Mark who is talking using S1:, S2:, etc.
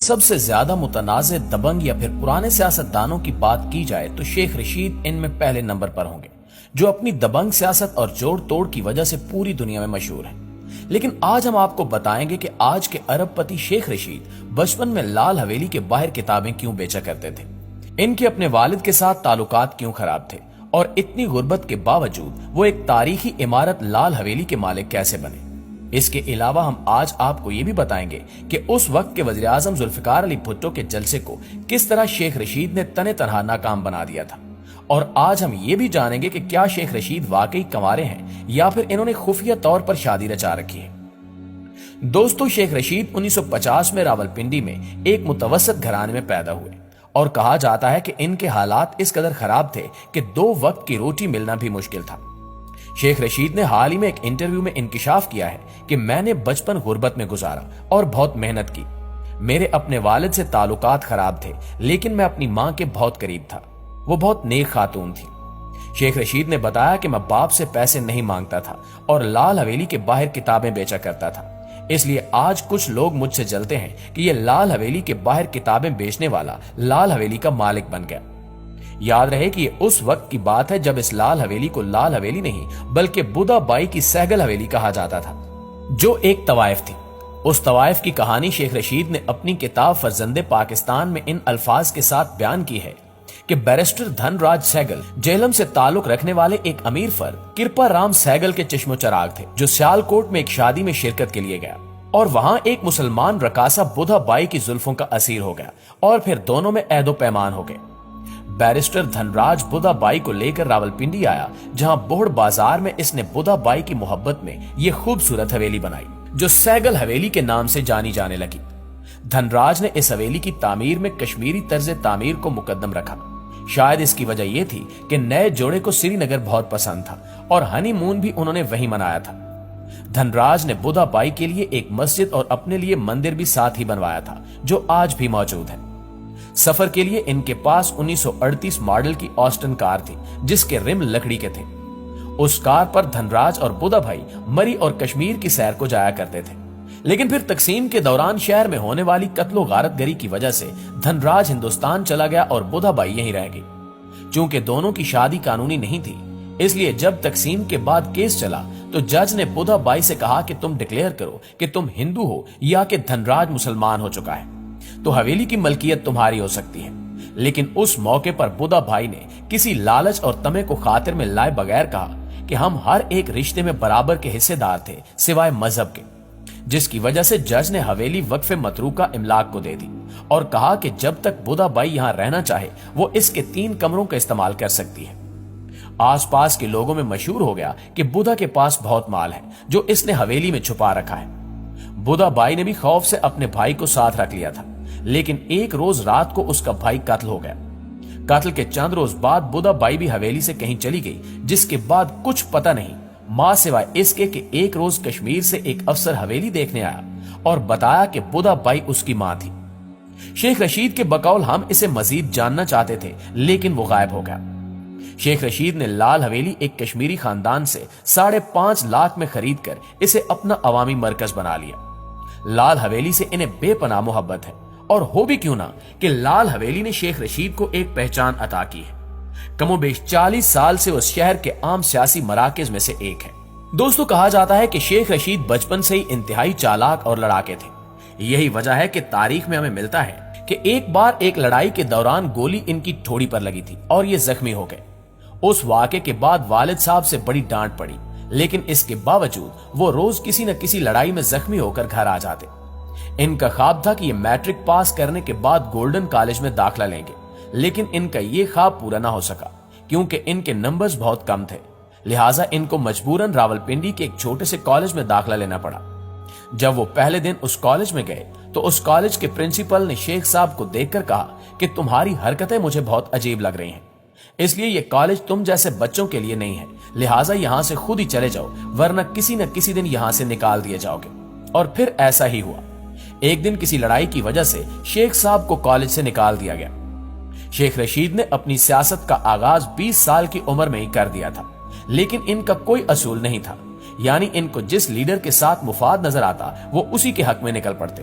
S1: سب سے زیادہ متنازع دبنگ یا پھر پرانے سیاستدانوں کی بات کی جائے تو شیخ رشید ان میں پہلے نمبر پر ہوں گے، جو اپنی دبنگ سیاست اور جوڑ توڑ کی وجہ سے پوری دنیا میں مشہور ہیں۔ لیکن آج ہم آپ کو بتائیں گے کہ آج کے ارب پتی شیخ رشید بچپن میں لال حویلی کے باہر کتابیں کیوں بیچا کرتے تھے، ان کے اپنے والد کے ساتھ تعلقات کیوں خراب تھے، اور اتنی غربت کے باوجود وہ ایک تاریخی عمارت لال حویلی کے مالک کیسے بنے۔ اس کے علاوہ ہم آج آپ کو یہ بھی بتائیں گے کہ اس وقت کے وزیر اعظم ذوالفقار علی بھٹو کے جلسے کو کس طرح شیخ رشید نے تنے تنہا ناکام بنا دیا تھا، اور آج ہم یہ بھی جانیں گے کہ کیا شیخ رشید واقعی کنوارے ہیں یا پھر انہوں نے خفیہ طور پر شادی رچا رکھی ہے۔ دوستو، شیخ رشید 1950 میں راولپنڈی میں ایک متوسط گھرانے میں پیدا ہوئے، اور کہا جاتا ہے کہ ان کے حالات اس قدر خراب تھے کہ 2 وقت کی روٹی ملنا بھی مشکل تھا۔ شیخ رشید نے حال ہی میں ایک انٹرویو میں انکشاف کیا ہے کہ میں نے بچپن غربت میں گزارا اور بہت محنت کی۔ میرے اپنے والد سے تعلقات خراب تھے، لیکن میں اپنی ماں کے بہت قریب تھا، وہ بہت نیک خاتون تھی۔ شیخ رشید نے بتایا کہ میں باپ سے پیسے نہیں مانگتا تھا اور لال حویلی کے باہر کتابیں بیچا کرتا تھا، اس لیے آج کچھ لوگ مجھ سے جلتے ہیں کہ یہ لال حویلی کے باہر کتابیں بیچنے والا لال حویلی کا مالک بن گیا۔ یاد رہے کہ یہ اس وقت کی بات ہے جب اس لال حویلی کو لال حویلی نہیں بلکہ بودھا بائی کی سہگل حویلی کہا جاتا تھا، جو ایک طوائف تھی۔ اس طوائف کی کہانی شیخ رشید نے اپنی کتاب فرزند پاکستان میں ان الفاظ کے ساتھ بیان کی ہے کہ بیرسٹر دھن راج سہگل جہلم سے تعلق رکھنے والے ایک امیر فرد کرپا رام سہگل کے چشم و چراغ تھے، جو سیال کوٹ میں ایک شادی میں شرکت کے لیے گیا اور وہاں ایک مسلمان رقاصہ بودھا بائی کی زلفوں کا اسیر ہو گیا، اور پھر دونوں میں عہد و پیمان ہو گئے۔ بیرسٹر دھن راج بودھا بائی کو لے کر راولپنڈی آیا، جہاں بوڑھ بازار میں اس نے بودھا بائی کی محبت میں یہ خوبصورت حویلی بنائی جو سہگل حویلی کے نام سے جانی جانے لگی۔ دھن راج نے اس حویلی کی تعمیر میں کشمیری طرز تعمیر کو مقدم رکھا۔ شاید اس کی وجہ یہ تھی کہ نئے جوڑے کو سری نگر بہت پسند تھا اور ہنی مون بھی انہوں نے وہیں منایا تھا۔ دھن راج نے بودھا بائی کے لیے ایک مسجد اور اپنے لیے مندر بھی ساتھ ہی بنوایا تھا، جو آج بھی موجود ہے۔ سفر کے لیے ان کے پاس 1938 ماڈل کی آسٹن کار تھی، جس کے رم لکڑی کے تھے۔ اس کار پر دھن راج اور بودھا بھائی مری اور کشمیر کی سیر کو جایا کرتے تھے، لیکن پھر تقسیم کے دوران شہر میں ہونے والی قتل و غارت گری کی وجہ سے دھن راج ہندوستان چلا گیا اور بودھا بائی یہیں رہ گئی۔ چونکہ دونوں کی شادی قانونی نہیں تھی، اس لیے جب تقسیم کے بعد کیس چلا تو جج نے بودھا بائی سے کہا کہ تم ڈکلیئر کرو کہ تم ہندو ہو یا کہ دھن راج مسلمان ہو چکا ہے، تو حویلی کی ملکیت تمہاری ہو سکتی ہے۔ لیکن اس موقع پر بودھا بھائی نے کسی لالچ اور تمے کو خاطر میں لائے بغیر کہا کہ ہم ہر ایک رشتے میں برابر کے حصے دار تھے سوائے مذہب کے، جس کی وجہ سے جج نے حویلی وقف متروکہ املاک کو دے دی اور کہا کہ جب تک بودھا بائی یہاں رہنا چاہے وہ اس کے 3 کمروں کا استعمال کر سکتی ہے۔ آس پاس کے لوگوں میں مشہور ہو گیا کہ بودھا کے پاس بہت مال ہے جو اس نے حویلی میں چھپا رکھا ہے۔ بودھا بائی نے بھی خوف سے اپنے بھائی کو ساتھ رکھ لیا تھا، لیکن ایک روز رات کو اس کا بھائی قتل ہو گیا۔ قتل کے چند روز بعد بودھا بائی بھی حویلی سے کہیں چلی گئی، جس کے بعد کچھ پتہ نہیں ماں سوائے اس کے کہ ایک روز کشمیر سے ایک افسر حویلی دیکھنے آیا اور بتایا کہ بودھا بائی اس کی ماں تھی۔ شیخ رشید کے بقول ہم اسے مزید جاننا چاہتے تھے، لیکن وہ غائب ہو گیا۔ شیخ رشید نے لال حویلی ایک کشمیری خاندان سے 5.5 لاکھ میں خرید کر اسے اپنا عوامی مرکز بنا لیا۔ لال حویلی سے انہیں بے پناہ محبت ہے، اور ہو بھی کیوں نہ کہ لال حویلی نے شیخ رشید کو ایک پہچان عطا کی ہے۔ کم و بیش 40 سال سے اس شہر کے عام سیاسی مراکز میں سے ایک ہے۔ دوستو، کہا جاتا ہے کہ شیخ رشید بچپن سے ہی انتہائی چالاک اور لڑاکے تھے۔ یہی وجہ ہے کہ تاریخ میں ہمیں ملتا ہے کہ ایک بار ایک لڑائی کے دوران گولی ان کی ٹھوڑی پر لگی تھی اور یہ زخمی ہو گئے۔ اس واقعے کے بعد والد صاحب سے بڑی ڈانٹ پڑی، لیکن اس کے باوجود وہ روز کسی نہ کسی لڑائی میں زخمی ہو کر گھر آ جاتے۔ ان کا خواب تھا کہ یہ میٹرک پاس کرنے کے بعد گولڈن کالج میں داخلہ لیں گے، لیکن ان کا یہ خواب پورا نہ ہو سکا کیونکہ ان کے نمبرز بہت کم تھے، لہٰذا ان کو مجبوراً راولپنڈی کے ایک چھوٹے سے کالج میں داخلہ لینا پڑا۔ جب وہ پہلے دن اس کالج میں گئے تو اس کالج کے پرنسپل نے شیخ صاحب کو دیکھ کر کہا کہ تمہاری حرکتیں مجھے بہت عجیب لگ رہی ہیں، اس لیے یہ کالج تم جیسے بچوں کے لیے نہیں ہے، لہٰذا یہاں سے خود ہی چلے جاؤ ورنہ کسی نہ کسی دن یہاں سے نکال دیے جاؤ گے۔ اور پھر ایسا ہی ہوا۔ ایک دن کسی لڑائی کی وجہ سے شیخ صاحب کو کالج سے نکال دیا گیا۔ شیخ رشید نے اپنی سیاست کا آغاز 20 سال کی عمر میں ہی کر دیا تھا، لیکن ان کا کوئی اصول نہیں تھا، یعنی ان کو جس لیڈر کے ساتھ مفاد نظر آتا وہ اسی کے حق میں نکل پڑتے۔